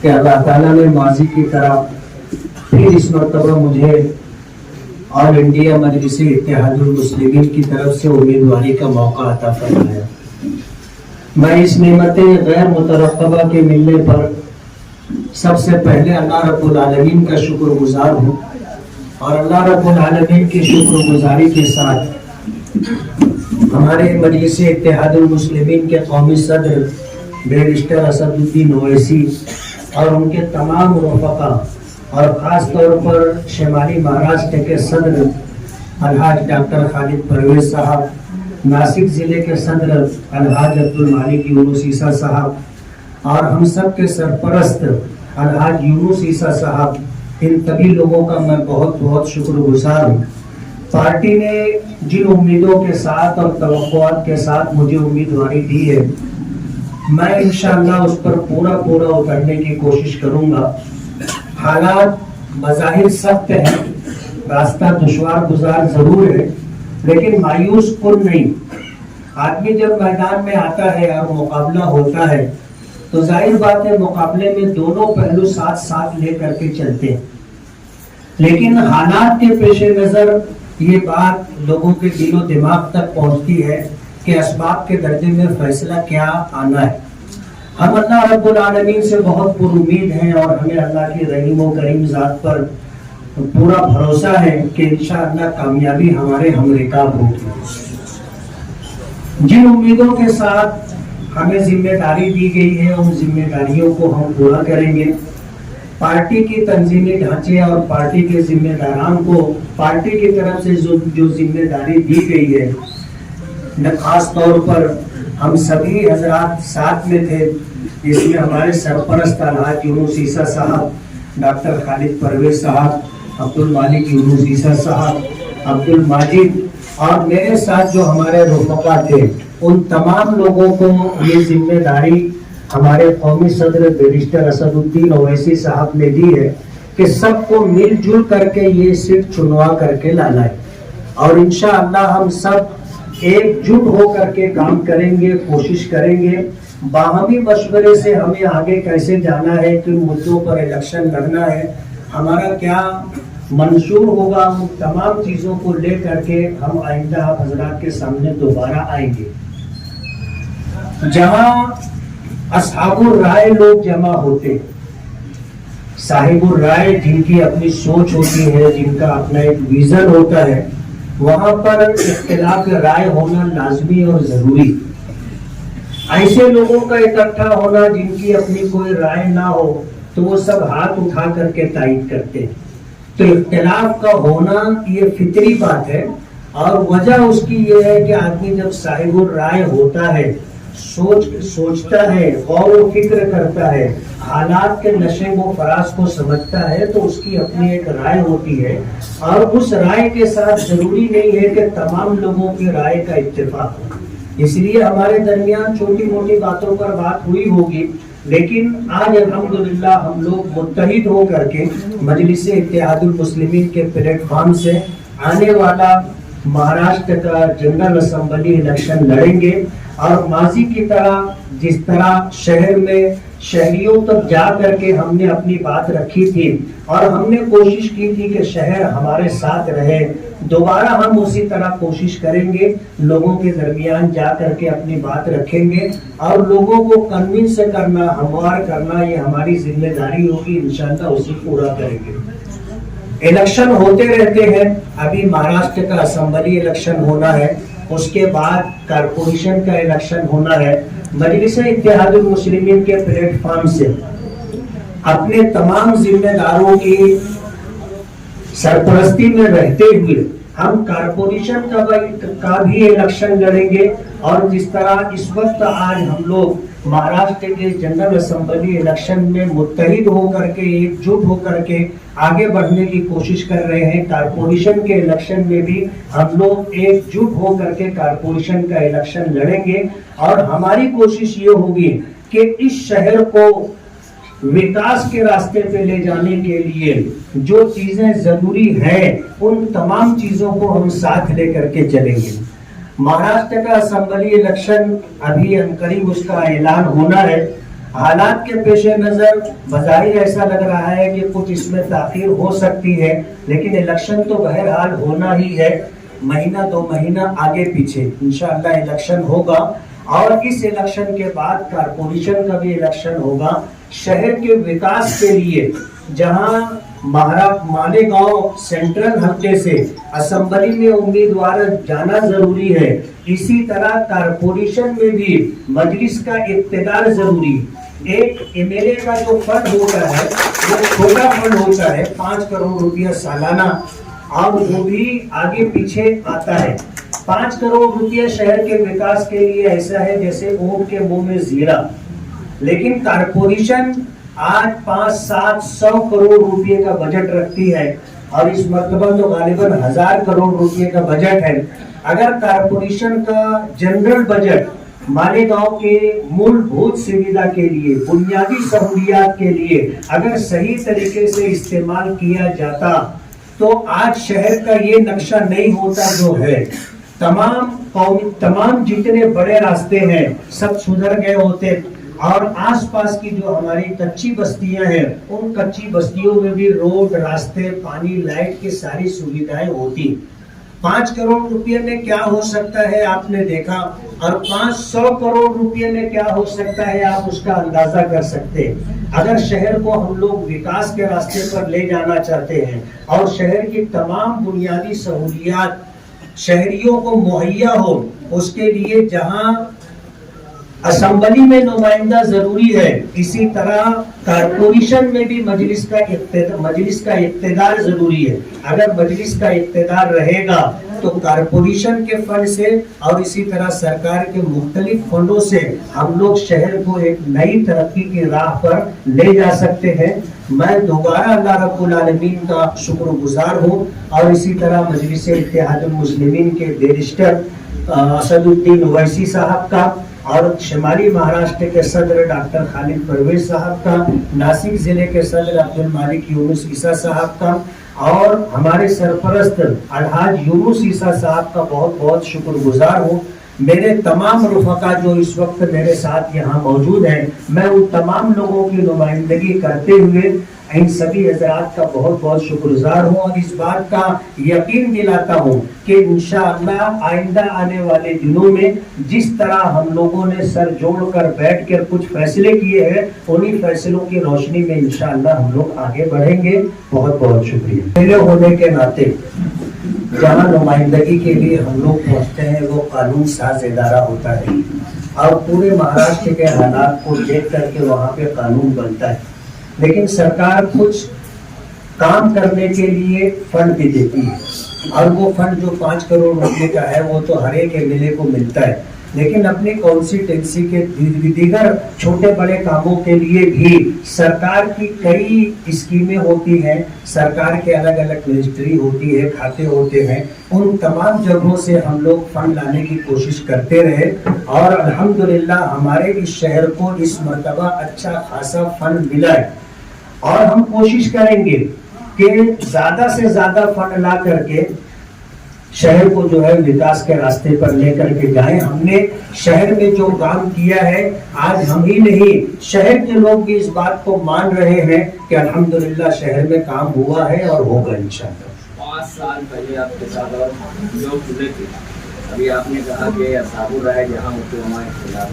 कि अल्लाह ताला ने माजी की तरह फिर इस मरतबा मुझे ऑल इंडिया मजलिस इत्तेहादुल मुस्लिमीन की तरफ से उम्मीदवारी का मौका अता फरमाया। मैं इस नेमत गैर मुतरक़्क़बा के मिलने पर सबसे पहले अल्लाह रब्बुल आलमीन का शुक्रगुजार हूँ और अल्लाह रब्बुल आलमीन की शुक्रगुजारी के साथ हमारे मजलिस इत्तेहादुल मुस्लिमीन के कौमी सदर बैरिस्टर असदुद्दीन ओवैसी और उनके तमाम रफ़क़ा और ख़ास तौर पर शिमाली महाराष्ट्र के सदर अलहाज डॉक्टर खालिद परवेज़ साहब, नासिक ज़िले के सदर अलहाज अब्दुल मालिक यूनुस ईसा साहब और हम सब के सरपरस्त अलहाज यूनुस ईसा साहब, इन सभी लोगों का मैं बहुत बहुत शुक्रगुजार हूँ। पार्टी ने जिन उम्मीदों के साथ और तवक्कुआत के साथ मुझे उम्मीदवारी दी है, मैं इंशाअल्लाह उस पर पूरा उतरने की कोशिश करूँगा। हालात बज़ाहिर सख्त हैं, रास्ता दुश्वार गुजार ज़रूर है, लेकिन मायूस कुन नहीं। आदमी जब मैदान में आता है और मुकाबला होता है तो जाहिर बात है मुकाबले में दोनों पहलू साथ साथ लेकर के चलते हैं, लेकिन हालात के पेश नज़र ये बात लोगों के दिलो दिमाग तक पहुंचती है कि असबाब के दर्जे में फैसला क्या आना है। हम अल्लाह रब्बुल आलमीन से बहुत पुरुमीद हैं और हमें अल्लाह की रहीम व करीम ज़ात पर पूरा भरोसा है कि इंशाअल्लाह कामयाबी हमारे हमरिकाब होगी। जिन उम्मीदों के साथ हमें जिम्मेदारी दी गई है उन जिम्मेदारियों को हम पूरा करेंगे। पार्टी की तंजीमी ढांचे और पार्टी के जिम्मेदारान को पार्टी की तरफ से जो जिम्मेदारी दी गई है, खास तौर पर हम सभी हजरात साथ में थे, जिसमें हमारे सरपरस्त अलहाज यूनुस ईसा साहब, डॉक्टर खालिद परवेज़ साहब, अब्दुल मालिक यूनुस ईसा साहब, अब्दुल माजिद और मेरे साथ जो हमारे रफ़क़ा थे, उन तमाम लोगों को ये जिम्मेदारी हमारे कौमी सदर बैरिस्टर असदुद्दीन ओवैसी साहब ने दी है कि सबको मिलजुल करके ये सीट चुनवा करके लाना है और इंशाअल्लाह हम सब एकजुट होकर के काम करेंगे, कोशिश करेंगे। बाहमी मशवरे से हमें आगे कैसे जाना है, किन मुद्दों पर इलेक्शन लड़ना है, हमारा क्या मंशूर होगा, उन तमाम चीज़ों को ले करके हम आइंदा आप हजरात के सामने दोबारा आएंगे। जहाँ असहाबुर राय लोग जमा होते, साहिबुर राय जिनकी अपनी सोच होती है, जिनका अपना एक विजन होता है, वहां पर इख्तिलाफ राय होना लाजमी और जरूरी। ऐसे लोगों का इकट्ठा होना जिनकी अपनी कोई राय ना हो तो वो सब हाथ उठा करके तायीद करते हैं। तो इख्तिलाफ का होना ये फितरी बात है और वजह उसकी ये है कि आदमी जब साहिबुर राय होता है, सोचता है, गौर व फिक्र करता है, हालात के नशे व फराज को समझता है, तो उसकी अपनी एक राय होती है और उस राय के साथ जरूरी नहीं है कि तमाम लोगों की राय का इत्तेफाक हो। इसलिए हमारे दरमियान छोटी मोटी बातों पर बात हुई होगी, लेकिन आज अल्हम्दुलिल्लाह हम लोग मुत्तहिद हो करके मजलिस इत्तेहादुल मुस्लिमीन के प्लेटफॉर्म से आने वाला महाराष्ट्र का जनरल असेंबली इलेक्शन लड़ेंगे और माजी की तरह जिस तरह शहर में शहरियों तक जा करके हमने अपनी बात रखी थी और हमने कोशिश की थी कि शहर हमारे साथ रहे, दोबारा हम उसी तरह कोशिश करेंगे, लोगों के दरमियान जा करके अपनी बात रखेंगे और लोगों को कन्विंस करना, हमवार करना, ये हमारी जिम्मेदारी होगी। इंशाअल्लाह उसी पूरा करेंगे। इलेक्शन होते रहते हैं, अभी महाराष्ट्र का असेंबली इलेक्शन होना है, उसके बाद कारपोरेशन का इलेक्शन होना है। मजलिस इत्तेहादुल मुस्लिमीन के प्लेटफॉर्म से अपने तमाम जिम्मेदारों की सरपरस्ती में रहते हुए हम कारपोरेशन का भी इलेक्शन लड़ेंगे और जिस तरह इस वक्त आज हम लोग महाराष्ट्र के जनरल असेंबली इलेक्शन में मुत्तहिद होकर के, एकजुट होकर के आगे बढ़ने की कोशिश कर रहे हैं, कारपोरेशन के इलेक्शन में भी हम लोग एकजुट होकर के कारपोरेशन का इलेक्शन लड़ेंगे और हमारी कोशिश ये होगी कि इस शहर को विकास के रास्ते पे ले जाने के लिए जो चीजें जरूरी हैं उन तमाम चीजों को हम साथ लेकर के चलेंगे। महाराष्ट्र का असेंबली इलेक्शन अभी अनकरीब उसका ऐलान होना है। हालात के पेश नजर बज़ाहिर ऐसा लग रहा है कि कुछ इसमें ताखीर हो सकती है, लेकिन इलेक्शन तो बहरहाल होना ही है। महीना 2 महीना आगे पीछे इंशाअल्लाह इलेक्शन होगा और इस इलेक्शन के बाद कारपोरेशन का भी इलेक्शन होगा। शहर के विकास के लिए जहां मालेगांव सेंट्रल हल्के से असेंबली में उम्मीदवार जाना जरूरी है, इसी तरह कारपोरेशन में भी मजलिस का इक्तदार जरूरी। एक एमएलए का जो फंड होता है वो छोटा फंड होता है, 5 करोड़ रुपया सालाना, और वो भी आगे पीछे आता है। 5 करोड़ रुपया शहर के विकास के लिए ऐसा है जैसे ऊंट के मुंह में जीरा, लेकिन कारपोरेशन आज 500-700 करोड़ रुपए का बजट रखती है और इस मर्तबा तो गालिबन 1000 करोड़ रुपए का बजट है। अगर कारपोरेशन का जनरल बजट मालेगांव के मूलभूत सुविधा के लिए, बुनियादी सहूलियात के लिए अगर सही तरीके से इस्तेमाल किया जाता तो आज शहर का ये नक्शा नहीं होता जो है। तमाम जितने बड़े रास्ते हैं सब सुधर गए होते और आसपास की जो हमारी कच्ची बस्तियां हैं उन कच्ची बस्तियों में भी रोड, रास्ते, पानी, लाइट की सारी सुविधाएं होती। 5 करोड़ रुपए में क्या हो सकता है आपने देखा, और 500 करोड़ रुपए में क्या हो सकता है आप उसका अंदाजा कर सकते हैं। अगर शहर को हम लोग विकास के रास्ते पर ले जाना चाहते हैं और शहर की तमाम बुनियादी सहूलियात शहरियों को मुहैया हो, उसके लिए जहां असेंबली में नुमाइंदा जरूरी है, इसी तरह कारपोरेशन में भी मजलिस का इक्तदार जरूरी है। अगर मजलिस का इक्तदार रहेगा तो कारपोरेशन के फंड से और इसी तरह सरकार के मुख्तलिफ फंडों से हम लोग शहर को एक नई तरक्की की राह पर ले जा सकते हैं। मैं दोबारा अल्लाह रब्बुल आलमीन का शुक्रगुजार हूँ और इसी तरह मजलिस इत्तेहादुल मुस्लिमीन के बैरिस्टर असदुद्दीन ओवैसी साहब का और शुमाली महाराष्ट्र के सदर डॉक्टर खालिद परवेज साहब का, नासिक जिले के सदर अब्दुल मालिक यूनुस ईसा साहब का और हमारे सरपरस्त अलहाज यूनुस ईसा साहब का बहुत बहुत शुक्रगुजार हूँ। मेरे तमाम रुफका जो इस वक्त मेरे साथ यहाँ मौजूद हैं, मैं उन तमाम लोगों की नुमाइंदगी करते हुए इन सभी हजरात का बहुत बहुत शुक्रगुजार हूँ और इस बात का यकीन दिलाता हूँ कि इंशाअल्लाह आइंदा आने वाले दिनों में जिस तरह हम लोगों ने सर जोड़कर बैठकर कुछ फैसले किए हैं, उन्हीं फैसलों की रोशनी में इंशाअल्लाह हम लोग आगे बढ़ेंगे। बहुत बहुत शुक्रिया। पहले होने के नाते जहाँ नुमाइंदगी के लिए हम लोग पहुँचते हैं वो कानून साज इदारा होता है और पूरे महाराष्ट्र के हालात को देख करके वहाँ पे कानून बनता है, लेकिन सरकार कुछ काम करने के लिए फंड भी देती है और वो फंड जो 5 करोड़ रुपए का है वो तो हर एक एमएलए को मिलता है, लेकिन अपनी कॉन्स्टिट्यूंसी के दीगर छोटे बड़े कामों के लिए भी सरकार की कई स्कीमें होती हैं, सरकार के अलग अलग मिनिस्ट्री होती है, खाते होते हैं, उन तमाम जगहों से हम लोग फंड लाने की कोशिश करते रहे और अल्हम्दुलिल्लाह हमारे इस शहर को इस मर्तबा अच्छा खासा फंड मिला है और हम कोशिश करेंगे कि ज्यादा से ज्यादा फंड ला करके शहर को जो है विकास के रास्ते पर लेकर के जाएं। हमने शहर में जो काम किया है आज हम ही नहीं शहर के लोग भी इस बात को मान रहे हैं कि अल्हम्दुलिल्लाह शहर में काम हुआ है और होगा इंशाअल्लाह। 5 साल पहले आपके साथ और लोग जुड़े थे, अभी आपने कहा कि असाबुर राय जहाँ होते हमारे खिलाफ,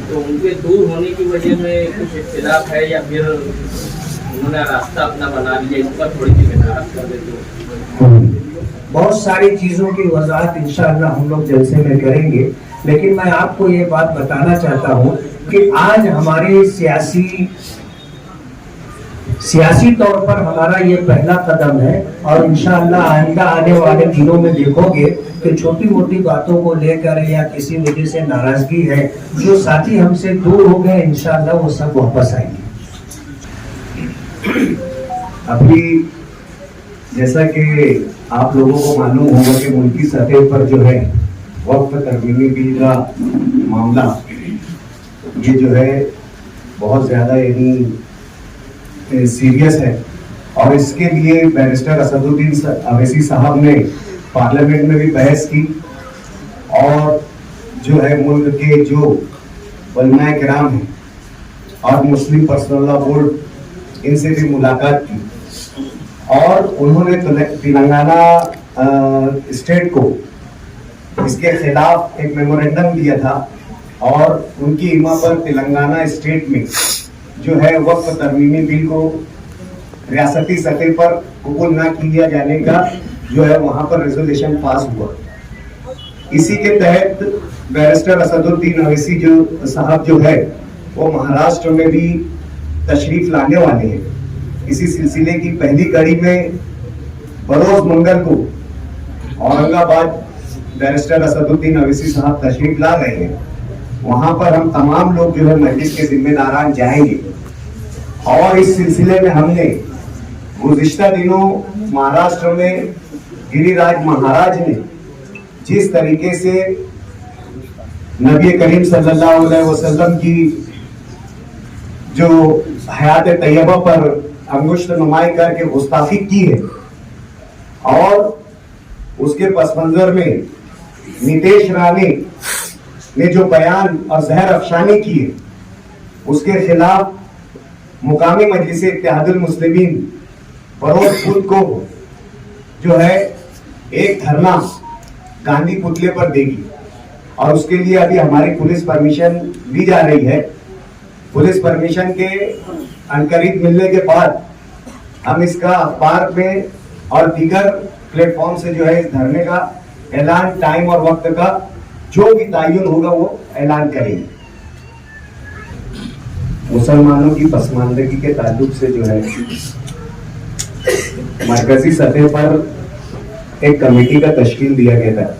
तो उनके दूर होने की वजह में कुछ इख्तिलाफ है या फिर उन्होंने रास्ता अपना बना लिया, इस पर थोड़ी सी वजाहत कर देते। बहुत सारी चीजों की वजाहत इंशाअल्लाह हम लोग जलसे में करेंगे, लेकिन मैं आपको ये बात बताना चाहता हूँ कि आज हमारे सियासी तौर पर हमारा ये पहला कदम है और इंशाअल्लाह आइंदा आने वाले दिनों में देखोगे कि छोटी मोटी बातों को लेकर या किसी वजह से नाराजगी है, जो साथी हमसे दूर हो गए इंशाअल्लाह वो सब वापस आएंगे। अभी जैसा कि आप लोगों को मालूम होगा कि मुल्की सतह पर जो है वक्फ तरमीमी बिल का मामला ये जो है बहुत ज़्यादा यानी सीरियस है और इसके लिए बैरिस्टर असदुद्दीन ओवैसी साहब ने पार्लियामेंट में भी बहस की और जो है मुल्क के जो उलमाए किराम हैं और मुस्लिम पर्सनल लॉ बोर्ड, इनसे भी मुलाकात की और उन्होंने तेलंगाना स्टेट को इसके खिलाफ एक मेमोरेंडम दिया था और उनकी इमा पर तेलंगाना स्टेट में जो है वक्फ तरमीमी बिल को रियासती सतह पर कबूल ना किया जाने का जो है वहां पर रेजोल्यूशन पास हुआ। इसी के तहत बैरिस्टर असदुद्दीन अवैसी जो साहब जो है वो महाराष्ट्र में भी तशरीफ लाने वाले हैं। इसी सिलसिले की पहली कड़ी में बरोज मंगल को औरंगाबाद बैरिस्टर असदुद्दीन अवैसी साहब तशरीफ ला रहे हैं। वहां पर हम तमाम लोग जो है मस्जिद के जिम्मेदारान जाएंगे और इस सिलसिले में हमने गुज़िश्ता दिनों महाराष्ट्र में गिरिराज महाराज ने जिस तरीके से नबी करीम सल्लल्लाहु अलैहि वसल्लम की जो हयात तैयबा पर अंगुष्ठ नुमाई करके गुस्ताखी की है और उसके पस मंजर में नितेश राणे ने जो बयान और जहर अफशानी की है उसके खिलाफ मुकामी मजलिस इत्तेहादुल मुस्लिमीन फरोजपुर को जो है एक धरना गांधी पुतले पर देगी और उसके लिए अभी हमारी पुलिस परमिशन ली जा रही है। पुलिस परमिशन के अनकरीब मिलने के बाद हम इसका अखबार में और दीगर प्लेटफॉर्म से जो है इस धरने का ऐलान, टाइम और वक्त का जो भी तयन होगा वो ऐलान करेंगे। मुसलमानों की पसमानदगी के ताल्लुक से जो है मरकजी सतह पर एक कमेटी का तश्कील दिया गया था,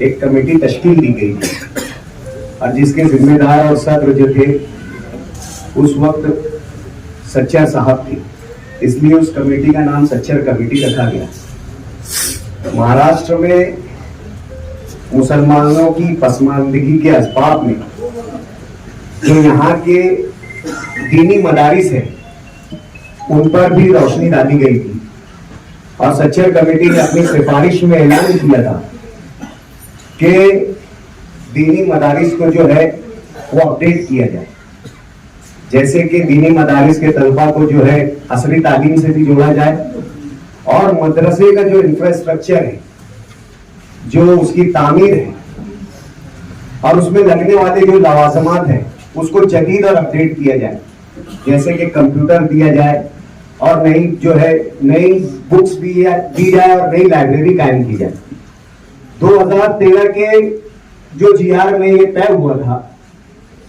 एक कमेटी तश्कील दी गई थी और जिसके जिम्मेदार और सदर जो थे उस वक्त सच्चर साहब थे, इसलिए उस कमेटी का नाम सच्चर कमेटी रखा गया। महाराष्ट्र में मुसलमानों की पसमानदगी के असबाब में जो यहाँ के दीनी मदारिस है उन पर भी रोशनी डाली गई थी और सच्चर कमेटी ने अपनी सिफारिश में ऐलान किया था कि दीनी मदारिस को जो है वो अपडेट किया जाए, जैसे कि दीनी मदारिस के तलबा को जो है असरी तालीम से भी जोड़ा जाए और मदरसे का जो इंफ्रास्ट्रक्चर है, जो उसकी तामीर है और उसमें लगने वाले जो लवाजमात हैं उसको जदीद और अपडेट किया जाए, जैसे कि कंप्यूटर दिया जाए और नई जो है नई बुक्स दी जाए और नई लाइब्रेरी कायम की जाए। 2013 के जो जीआर में ये तय हुआ था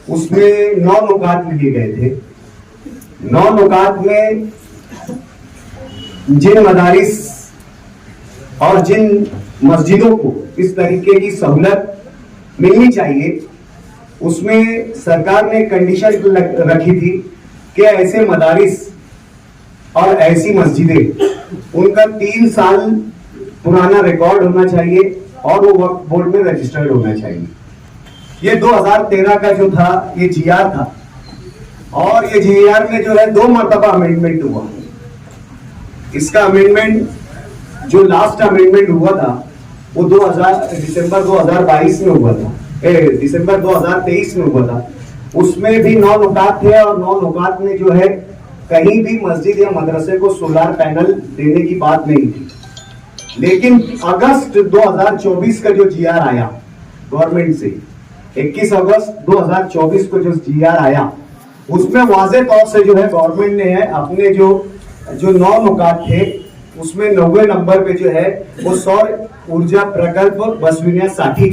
उसमें 9 नुकात लिए गए थे। 9 नुकात में जिन मदारिस और जिन मस्जिदों को इस तरीके की सहूलत मिलनी चाहिए उसमें सरकार ने कंडीशन रखी थी कि ऐसे मदारिस और ऐसी मस्जिदें उनका 3 साल पुराना रिकॉर्ड होना चाहिए और वो वक्फ बोर्ड में रजिस्टर्ड होना चाहिए। ये 2013 का जो था ये जीआर था और ये जीआर में जो है 2 मरतबा अमेंडमेंट हुआ। इसका अमेंडमेंट जो लास्ट अमेंडमेंट हुआ था वो दिसंबर 2022 में हुआ था, दिसंबर 2023 में हुआ था। उसमें भी 9 नुकात थे और 9 नुकात में जो है कहीं भी मस्जिद या मदरसे को सोलर पैनल देने की बात नहीं थी। लेकिन अगस्त 2024 का जो जीआर आया गवर्नमेंट से, 21 अगस्त 2024 को जो जीआर आया उसमें वाज़ेह तौर से जो है गवर्नमेंट ने है अपने जो 9 नुकात थे उसमें 90 नंबर पे जो है वो सौर ऊर्जा प्रकल्प बसविनिया साठी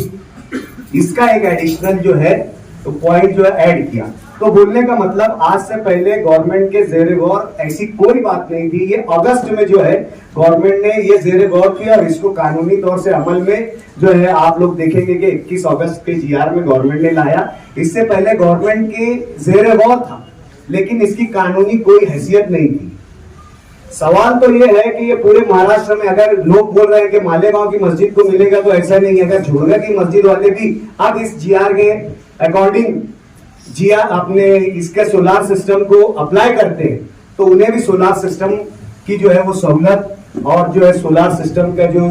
इसका एक एडिशनल जो है तो पॉइंट जो है ऐड किया। तो बोलने का मतलब आज से पहले गवर्नमेंट के जेर गौर ऐसी कोई बात नहीं थी। ये अगस्त में जो है गवर्नमेंट ने ये जेर गौर किया और इसको कानूनी तौर से अमल में जो है आप लोग देखेंगे कि 21 अगस्त के जीआर में गवर्नमेंट ने लाया। इससे पहले गवर्नमेंट के जेर गौर था लेकिन इसकी कानूनी कोई हैसियत नहीं थी। सवाल तो ये है कि ये पूरे महाराष्ट्र में अगर लोग बोल रहे हैं कि मालेगांव की मस्जिद को मिलेगा तो ऐसा नहीं है। अगर झुड़गा की मस्जिद वाले भी अब इस जीआर के अकॉर्डिंग जीआर अपने इसके सोलार सिस्टम को अप्लाई करते हैं तो उन्हें भी सोलार सिस्टम की जो है वो सहूलत और जो है सोलार सिस्टम का जो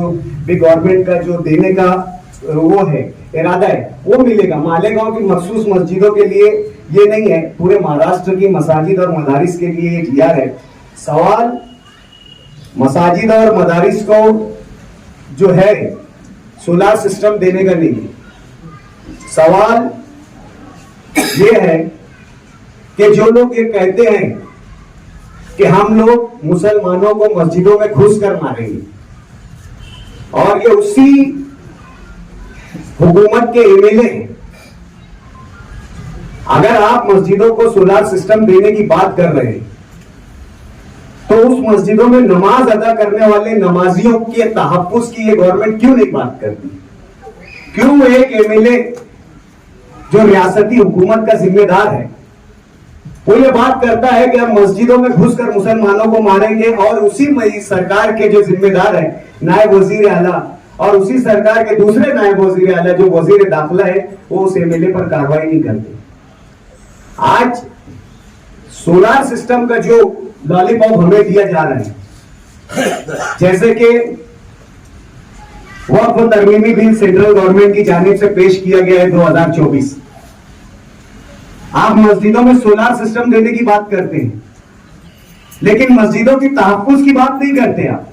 भी गवर्नमेंट का जो देने का वो है इरादा है वो मिलेगा। मालेगांव की मखसूस मस्जिदों के लिए ये नहीं है, पूरे महाराष्ट्र की मसाजिद और मदारिस के लिए ये किया है। सवाल मसाजिद और मदारिस को जो है सोलर सिस्टम देने का नहीं है। सवाल ये है कि जो लोग ये कहते हैं कि हम लोग मुसलमानों को मस्जिदों में घुस कर मारेंगे, और ये उसी हुकूमत के एमएलए हैं। अगर आप मस्जिदों को सोलर सिस्टम देने की बात कर रहे हैं तो उस मस्जिदों में नमाज अदा करने वाले नमाजियों के तहफ्फुज़ की ये गवर्नमेंट क्यों नहीं बात करती? क्यों एक एमएलए जो रियासती हुकूमत का जिम्मेदार है वो ये बात करता है कि हम मस्जिदों में घुसकर मुसलमानों को मारेंगे, और उसी सरकार के जो जिम्मेदार है नायब वजीर आला और उसी सरकार के दूसरे नायब वजीर आला जो वजीर दाखिला है वो उस एमएलए पर कार्रवाई नहीं करते। आज सोलर सिस्टम का जो लॉलीपॉप हमें दिया जा रहा है, जैसे कि वक्फ तरमीमी बिल सेंट्रल गवर्नमेंट की जानिब से पेश किया गया है 2024, आप मस्जिदों में सोलर सिस्टम देने की बात करते हैं, लेकिन मस्जिदों की तहफ्फुज़ की बात नहीं करते आप।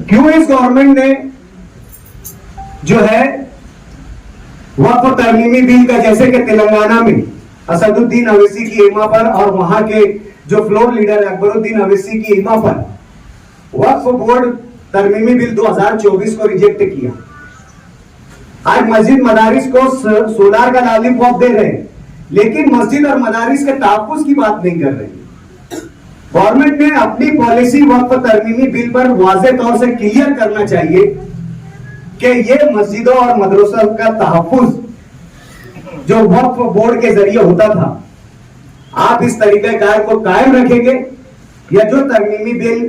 क्यों इस गवर्नमेंट ने जो है वक्फ तरमीमी बिल का, जैसे कि तेलंगाना में असदुद्दीन अवैसी की इमा पर और वहां के जो फ्लोर लीडर अकबरुद्दीन अवैसी की इमा पर वक्फ बोर्ड तरमीमी बिल 2024 को रिजेक्ट किया। आज मस्जिद मदारिस को सोलार का लॉलीपॉप दे रहे हैं, लेकिन मस्जिद और मदारिस के तहफ्फुज़ की बात नहीं कर रही। गवर्नमेंट ने अपनी पॉलिसी वक्फ तरमीमी बिल पर वाज़ेह तौर से क्लियर करना चाहिए कि ये मस्जिदों और मदरसों का तहफ्फुज़ जो वक्फ बोर्ड के जरिए होता था, आप इस तरीक़ेकार को कायम रखेंगे या जो तरमीमी बिल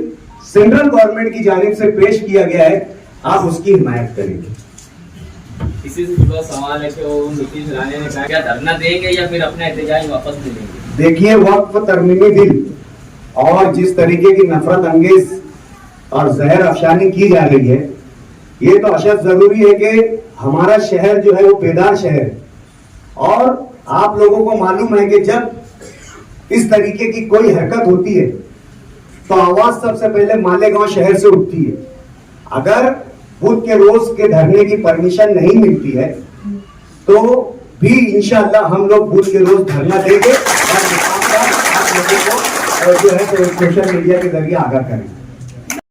सेंट्रल गवर्नमेंट की जानिब से पेश किया गया है आप उसकी हिमायत करेंगे? इसी से जुड़ा सवाल है कि वो नीतीश राणे ने कहा क्या धरना देंगे या फिर अपना एहतजाज वापस ले लेंगे? देखिए, वक्फ तरमीमी बिल और जिस तरीके की नफरत अंगेज और जहर अफशानी की जा रही है, ये तो अशद जरूरी है कि हमारा शहर जो है वो बेदार शहर है, और आप लोगों को मालूम है कि जब इस तरीके की कोई हरकत होती है तो आवाज सबसे पहले मालेगांव शहर से उठती है। अगर बुध के रोज के धरने की परमिशन नहीं मिलती है तो भी इंशाअल्लाह हम लोग बुध के रोज धरना देंगे और आप लोगों को जो है तो सोशल मीडिया के जरिए आगाह करेंगे।